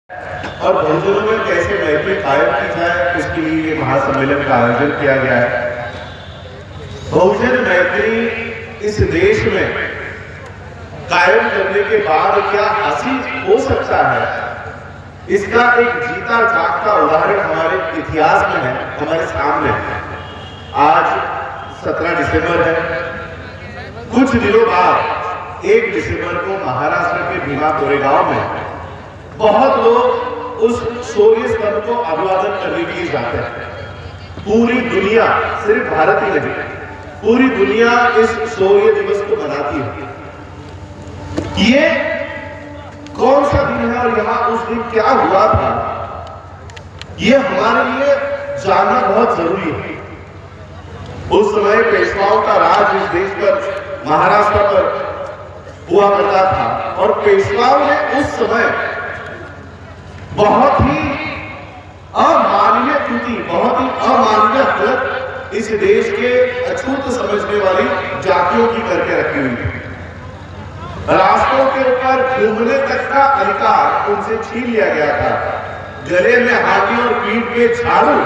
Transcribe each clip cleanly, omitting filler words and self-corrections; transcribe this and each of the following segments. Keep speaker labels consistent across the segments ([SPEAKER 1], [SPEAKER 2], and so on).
[SPEAKER 1] और बहुजनों में कैसे मैत्री कायम की जाए, उसके लिए ये महासम्मेलन का आयोजन किया गया है। बहुजन मैत्री इस देश में कायम करने के बाद क्या हासिल हो सकता है, इसका एक जीता जागता उदाहरण हमारे इतिहास में है, हमारे सामने है। आज 17 दिसंबर है। कुछ दिनों बाद 1 दिसंबर को महाराष्ट्र के भीमा कोरेगांव में बहुत लोग उस शौर्य स्तंभ को अभिवादन करने के लिए जाते हैं। पूरी दुनिया, सिर्फ भारत ही नहीं, पूरी दुनिया इस शौर्य दिवस को मनाती है। ये कौन सा दिन है और यहाँ उस दिन क्या हुआ था, ये हमारे लिए जानना बहुत जरूरी है। उस समय पेशवाओं का राज इस देश पर, महाराष्ट्र पर हुआ करता था और पेशवाओं ने उस समय बहुत ही अमानवीय कृति, बहुत ही अमानवीय हरकत इस देश के अछूत समझने वाली जातियों की करके रखी हुई थी। रास्तों के ऊपर घूमने तक का अधिकार उनसे छीन लिया गया था। गले में हाथी और पीठ पे झाड़ू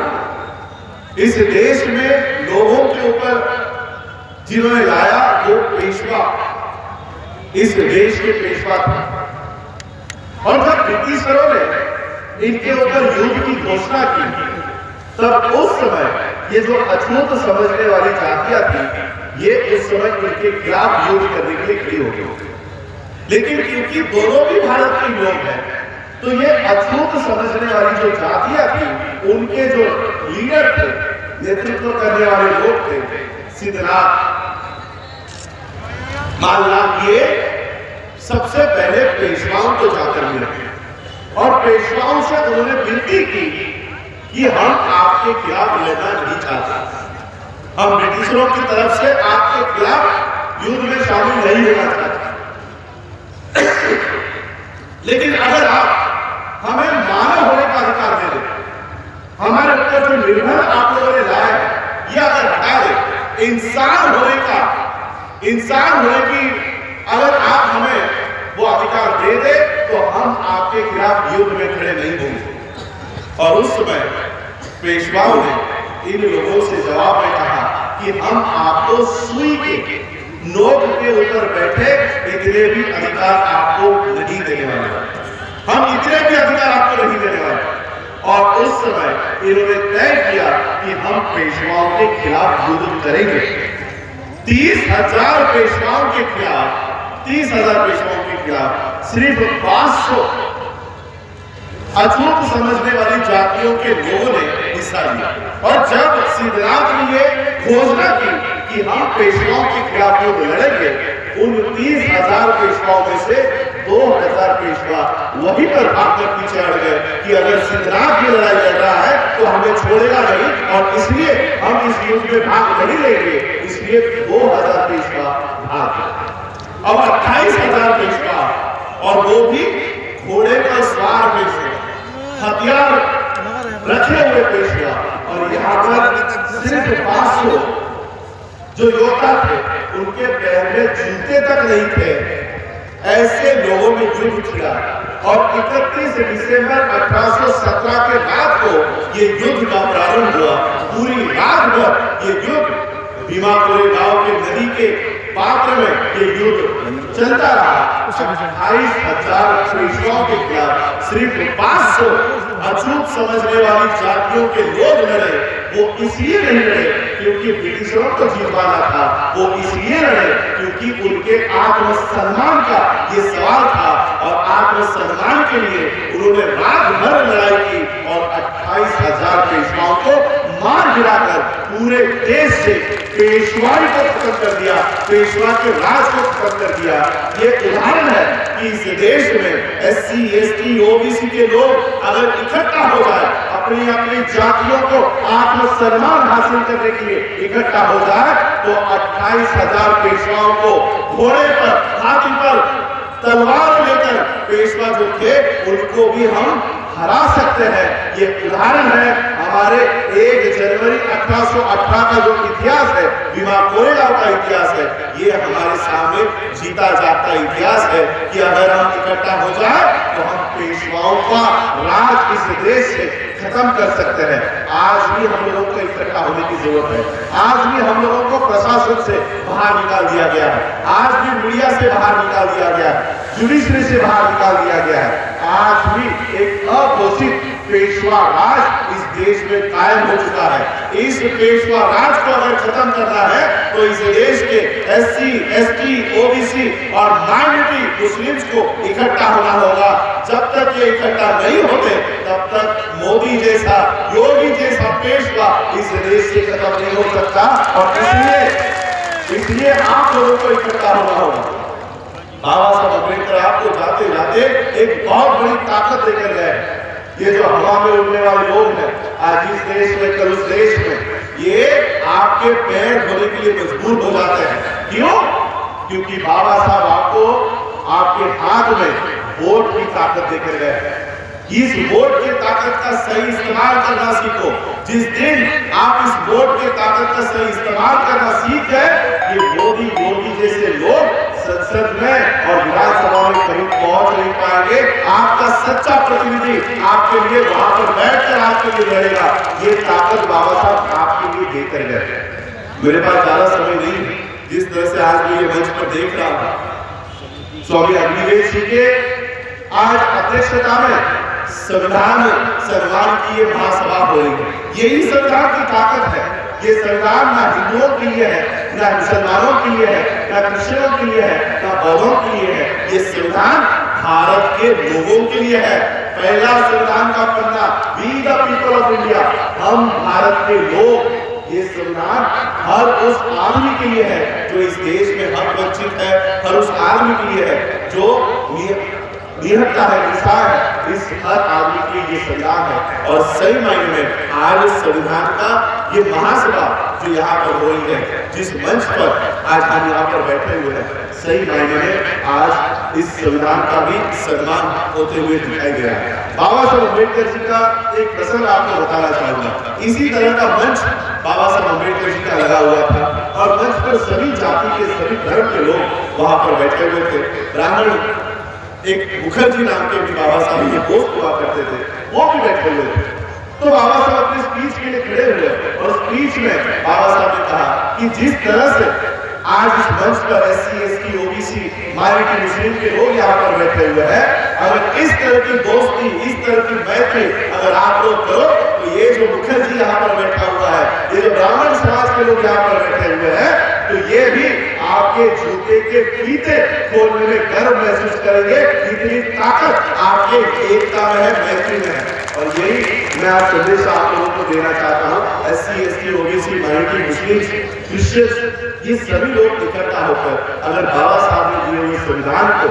[SPEAKER 1] इस देश में लोगों के ऊपर जिन्होंने लाया, वो पेशवा, इस देश के पेशवा थे। और जब ब्रिटिशरों ने इनके ऊपर युद्ध की घोषणा की, तब उस समय ये जो अछूत समझने वाली जातियां थी, ये उस समय इनके खिलाफ युद्ध करने के लिए खड़ी हो गई। लेकिन क्योंकि दोनों भी भारत के लोग हैं, तो ये अछूत समझने वाली जो जातियां थी, उनके जो लीडर थे, नेतृत्व करने वाले लोग थे, सिद्धनाथ, मालनाथ, ये सबसे पहले पेशवाओं को जाकर मिले और पेशवाओं से उन्होंने विनती की कि हम आपके खिलाफ लड़ना नहीं चाहते, हम ब्रिटिशरों की तरफ से आपके खिलाफ युद्ध में शामिल नहीं होना चाहते, लेकिन अगर आप हमें मानव होने का अधिकार दे दें, हमारे ऊपर जो निर्भर आप लोगों ने लाया है, यह अगर हटा दे, इंसान होने की अगर आप हमें वो अधिकार दे दे, तो हम आपके खिलाफ युद्ध में खड़े नहीं होंगे। और उस समय पेशवाओं ने इन लोगों से जवाब में कहा कि हम आपको सुई के नोक के ऊपर बैठे इतने भी अधिकार आपको नहीं देने वाले, हम इतने भी अधिकार आपको नहीं देने वाले। और उस समय इन्होंने तय किया कि हम पेशवाओं के खिलाफ युद्ध करेंगे। 30,000 पेशवाओं के खिलाफ, 30,000 पेशवाओं के खिलाफ सिर्फ 500 अछूत समझने वाली जातियों के लोगों ने हिस्सा लिया। और जब सिद्धनाथ ने ये घोषणा की कि हम पेशवाओं के खिलाफ युद्ध लड़ेंगे, उन 30,000 पेशवाओं में से 2,000 पेशवा वहीं पर भागकर पीछे हट गए कि अगर सिद्धनाथ की लड़ाई लड़ रहा है तो हमें छोड़ेगा नहीं, और इसलिए हम इस युद्ध में भाग नहीं लेंगे। इसलिए 2,000 पेशवा भाग गए। अब 28,000 पेशवा, और वो भी घोड़े पर सवार पेशवा, हथियार रखे हुए पेशवा, और यहाँ पर सिर्फ 500 जो योद्धा थे, उनके पैर में जूते तक नहीं थे। ऐसे लोगों में युद्ध छिड़ा और 31 दिसंबर 1817 के रात को ये युद्ध का प्रारंभ हुआ। पूरी रात भर ये युद्ध भीमा कोरेगांव के नदी के पात्र में ये युद्ध चलता रहा। 28,000 पेशवाओं के खिलाफ सिर्फ 500 अछूत समझने वाली जातियों के लोग लड़े। वो इसलिए नहीं लड़े क्योंकि ब्रिटिशरों को जीतवाना था, वो इसलिए लड़े क्योंकि उनके आत्मसम्मान का ये सवाल था। और आत्मसम्मान के लिए उन्होंने रात भर लड़ाई की और 28,000 पेशवाओं को मार गिराकर पूरे देश से पेशवाई को खत्म कर दिया, पेशवा के राज को खत्म कर दिया। ये उदाहरण है कि इस देश में SC, ST, OBC के लोग अगर इकट्ठा हो जाए, अपनी अपनी जातियों को आत्मसम्मान हासिल करने के लिए इकट्ठा हो जाए, तो 28,000 पेशवाओं को घोड़े पर, हाथी पर तलवार लेकर पेशवा जो थे उनको भी हम हरा सकते हैं। ये उदाहरण है हमारे 1 जनवरी 1818 का जो इतिहास है, भीमा कोरेगांव का इतिहास है, ये हमारे सामने जीता जाता इतिहास है कि अगर हम इकट्ठा हो जाए तो हम पेशवाओं का राज इस देश से खत्म कर सकते हैं। आज भी हम लोगों को इकट्ठा होने की जरूरत है। आज भी हम लोगों को प्रशासन से बाहर निकाल दिया गया है। आज भी मीडिया से बाहर निकाल दिया गया है, जुडिशरी से बाहर निकाल दिया गया है। आज भी एक अघोषित पेशवा राज इस देश में कायम हो चुका है। इस पेशवा राज को अगर खत्म करना है तो इस देश के SC, ST, OBC और माइनॉरिटी मुस्लिम्स को इकट्ठा होना होगा। जब तक ये इकट्ठा नहीं होते तब तक मोदी जैसा, योगी जैसा पेशवा इस देश से खत्म नहीं हो सकता। और इसलिए आप लोगों को इकट्ठा होना होगा। बाबा साहब अम्बेडकर आपको जाते जाते एक बहुत बड़ी ताकत देकर गए। ये जो हवा में उड़ने वाले लोग हैं आज इस देश में, कल उस देश में, ये आपके पैर धोने के लिए मजबूर हो जाते हैं। क्यों? क्योंकि बाबा साहब आपको आपके हाथ में वोट की ताकत देकर गए। इस वोट की ताकत का सही इस्तेमाल करना सीखो। जिस दिन आप इस वोट की ताकत का सही इस्तेमाल करना सीख गए, ये मोदी योगी जैसे लोग संसद में और विधानसभा में कहीं पहुंच नहीं पाएंगे। आपका सच्चा प्रतिनिधि आपके लिए वहां पर बैठकर आपके लिए लड़ेगा। ये ताकत बाबा साहब आपके लिए देकर गए। मेरे पास ज्यादा समय नहीं। जिस तरह से आज मैं ये मंच पर देख रहा हूं, स्वामी अग्निवेश जी के आज अध्यक्षता में संविधान सम्मान की ये महासभा हो रही है। यही संविधान की ताकत है। ये संविधान ना हिंदुओं के लिए है, ना मुसलमानों के लिए है, ना क्रिश्चियनों के लिए है, ना बौद्धों के लिए है। ये संविधान भारत के लोगों के लिए है। पहला संविधान का पन्ना, we the people of India, हम भारत के लोग। ये संविधान हर उस आदमी के लिए है जो इस देश में हक वंचित है, हर उस आदमी के लिए है जो निहत्ता है, निसार है। इस हर आदमी के लिए संविधान है। और सही मायने में आज इस संविधान का ये महासभा जो यहाँ पर हो रही है, जिस मंच पर आज हम यहाँ पर बैठे हुए हैं, सही मायने में आज इस संविधान का भी सम्मान होते हुए दिखाई दे रहा है। बाबा साहब अम्बेडकर जी का एक प्रसंग आपको बताना चाहूंगा। इसी तरह का मंच बाबा साहब अम्बेडकर जी का लगा हुआ था और मंच पर सभी जाति के, सभी धर्म के लोग वहां पर बैठे हुए थे। ब्राह्मण एक मुखर्जी नाम के भी बाबा साहब के दोस्त हुआ करते थे, वो भी बैठे हुए थे। तो बाबा साहब अपने स्पीच के लिए खड़े हुए और स्पीच में बाबा साहब ने कहा कि जिस तरह से आज इस मंच पर SC, ST, OBC, माइनॉरिटी मुस्लिम के लोग यहाँ पर बैठे हुए हैं, अगर इस तरह की दोस्ती, इस तरह की मैत्री अगर आप लोग करो तो ये जो मुखर्जी यहाँ पर बैठा हुआ है, ये जो ब्राह्मण समाज के लोग यहाँ पर बैठे हुए हैं, तो ये भी आपके जूते के फीते खोलने में गर्व महसूस करेंगे। इतनी ताकत आपके एकता में है, मैत्री में है। और यही मैं आज संदेश आप लोगों को देना चाहता हूँ। SC, ST, OBC, माइनॉरिटी मुस्लिम, क्रिश्चियन, ये सभी लोग इकट्ठा होकर अगर बाबा साहब ने दिए हुए संविधान को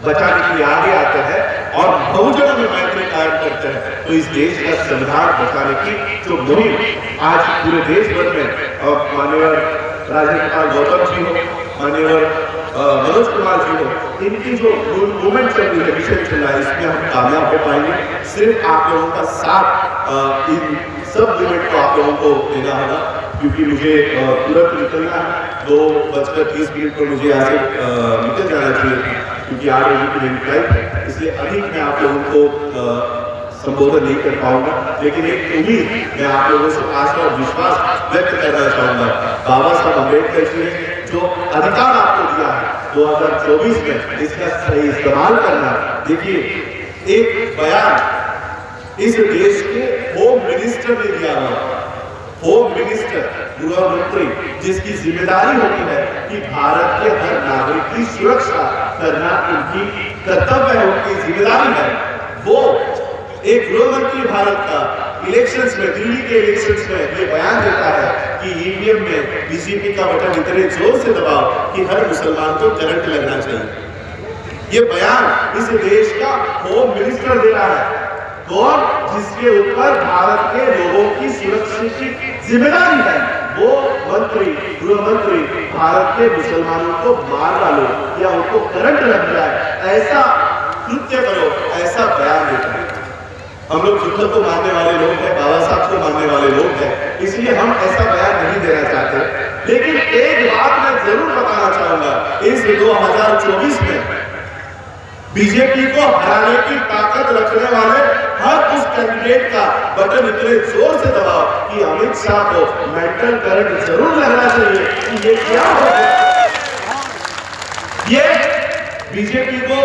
[SPEAKER 1] बचाने के लिए आगे आते हैं और बहुजनों में मैत्री कायम करते हैं, तो इस देश का संविधान बचाने की जो मुहिम आज पूरे देश भर में, और माननीय राजेंद्र कुमार गौतम जी हो, माननीय मनोज कुमार जी हो, इनकी जो मूवमेंट चल रही है, मिशन चल रहा है, इसमें हम कामयाब हो पाएंगे। सिर्फ आप लोगों का साथ इन सब मूवमेंट को आप लोगों को देना होगा। क्योंकि मुझे तुरंत निकलना है, 2:30 पर मुझे यहाँ से निकल जाना चाहिए था, क्योंकि 8 बजे की मेरी फ्लाइट है। इसलिए अधिक मैं आप लोगों को संबोधन नहीं कर पाऊंगा, लेकिन एक उम्मीद मैं आप लोगों से आशा और विश्वास व्यक्त करना चाहूंगा। बाबा साहब अम्बेडकर जी ने जो अधिकार आपको दिया है 2024 में, इसका सही इस्तेमाल करना। देखिए, एक बयान इस देश के होम मिनिस्टर ने दिया हुआ, होम मिनिस्टर, गृह मंत्री, जिसकी जिम्मेदारी होती है कि भारत के हर नागरिक की सुरक्षा करना उनकी कर्तव्य है, उनकी जिम्मेदारी है। वो एक गृह मंत्री भारत का इलेक्शंस में, दिल्ली के इलेक्शंस में ये बयान देता है कि ईवीएम में बीजेपी का बटन इतने जोर से दबाओ कि हर मुसलमान को करंट लगना चाहिए। ये बयान इस देश का होम मिनिस्टर दे रहा है, और जिसके ऊपर भारत के लोगों की सुरक्षा की जिम्मेदारी है। वो मंत्री, गृह मंत्री, भारत के मुसलमानों को मार डालो या उनको करंट लग जाए, ऐसा कृत्य करो, ऐसा बयान देता है। हम लोग बुद्ध को मानने वाले लोग हैं, बाबा साहब को मानने वाले लोग हैं, इसलिए हम ऐसा बयान नहीं देना चाहते। लेकिन एक बात मैं जरूर बताना चाहूंगा, इस 2024 में बीजेपी को हराने की ताकत रखने वाले हर उस कैंडिडेट का बटन इतने जोर से दबाओ कि अमित शाह को मेंटल करंट जरूर लगना चाहिए कि ये क्या हो गया। ये बीजेपी को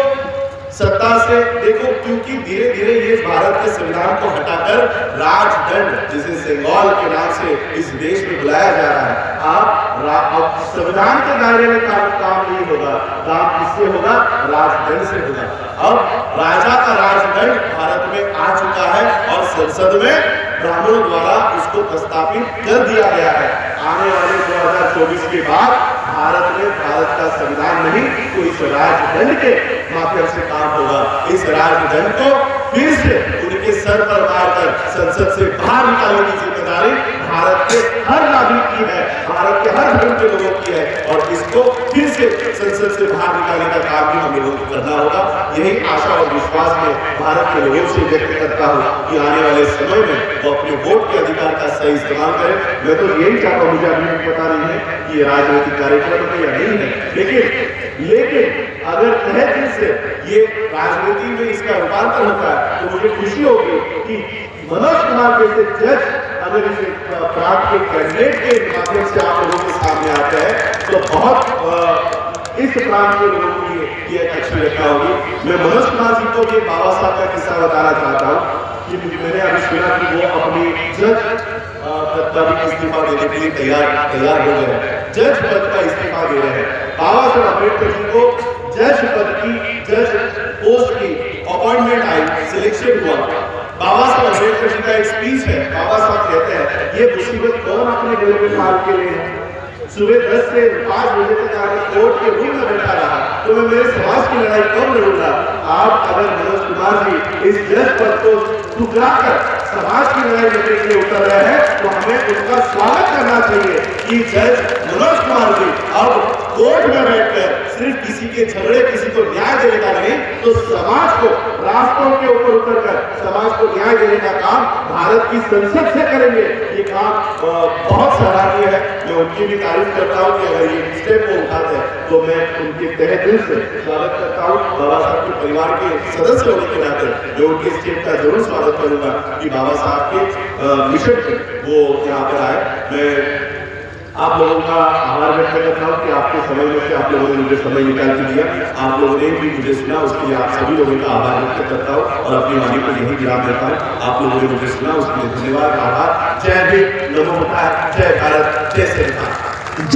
[SPEAKER 1] सत्ता से देखो, क्योंकि धीरे धीरे ये भारत के संविधान को हटाकर राजदंड, जिसे सेंगोल के नाम से इस देश में बुलाया जा रहा है, अब संविधान के दायरे में काम नहीं होगा, काम किससे होगा? राजदंड से होगा। अब राजा का राजदंड भारत में आ चुका है और संसद में ब्राह्मणों द्वारा उसको प्रस्तावित कर दिया गया है। आने वाले 2024 के बाद भारत में भारत का संविधान नहीं तो इस राजदंड के माध्यम से काम होगा। इस राजदंड को फिर से उनके सर पर मारकर संसद से बाहर निकालने की जिम्मेदारी भारत के हर नागरिक की है, भारत के हर धर्म के लोगों की है, और इसको फिर से संसद से बाहर निकालने का काम भी हम लोगों को करना होगा। यही आशा और विश्वास में भारत के लोगों से व्यक्त करता हूँ कि आने वाले समय में वो अपने वोट के अधिकार का सही इस्तेमाल करें। मैं तो यही चाहता हूँ, मुझे अभी पता नहीं है कि ये राजनीतिक कार्यक्रम है या नहीं है, लेकिन अगर तहे दिल से ये राजनीति में इसका रूपांतर होता है तो मुझे खुशी होगी कि मनोज कुमार जैसे जज अगर इस प्रांत के कैंडिडेट के माध्यम से आप लोगों के सामने आते हैं तो बहुत इस प्रांत के लोगों के लिए ये एक अच्छी घटना होगी। मैं मनोज कुमार जी को भी बाबा साहब का किस्सा बताना चाहता हूँ कि मैंने अभी सुना कि वो अपनी जज इस्तीफा देने के लिए तैयार हो गए हैं, जज पद का इस्तीफा दे रहे हैं। बाबा साहब अम्बेडकर जी को जज पद की, जज पोस्ट की अपॉइंटमेंट आई, सिलेक्शन हुआ। बाबा साहब अम्बेडकर जी का एक स्पीच है, बाबा साहब कहते हैं ये मुसीबत कौन अपने गले में पाल के लिए है। सुबह 10 से 5 बजे तक आकर कोर्ट के रूम में बैठा रहा तो मैं मेरे समाज की लड़ाई कब लड़ूंगा। आप अगर मनोज कुमार जी इस जज पद को ठुकरा कर समाज की लड़ाई लड़ने के लिए उतर रहे हैं तो हमें उनका स्वागत करना चाहिए कि जज मनोज कुमार जी अब कोर्ट में बैठकर सिर्फ किसी के झगड़े, किसी को न्याय देने का नहीं तो समाज को रास्तों के ऊपर उतरकर समाज को न्याय देने का काम भारत की संसद से करेंगे। ये काम बहुत सराहनीय है। मैं उनकी भी तारीफ करता हूँ कि अगर ये स्टेप को उठाते हैं तो मैं उनके तहे दिल से स्वागत करता हूँ। बाबा साहब के परिवार के सदस्य होने के नाते मैं उनके स्टेप का जरूर स्वागत करूंगा कि बाबा साहब के मिशन पे वो यहाँ पर आए। मैं आप लोगों का आभार व्यक्त करता हूँ कि आपके समय में से आप लोगों ने मुझे समय निकाल के दिया, आप लोगों ने भी मुझे सुना, उसके लिए आप सभी लोगों का आभार व्यक्त करता हूँ और अपनी वाणी को यही विराम देता हूँ। आप लोगों ने मुझे सुना उसके लिए धन्यवाद, आभार। जय हिंद, नमो बुद्धाय, जय भारत, जय श्री राम।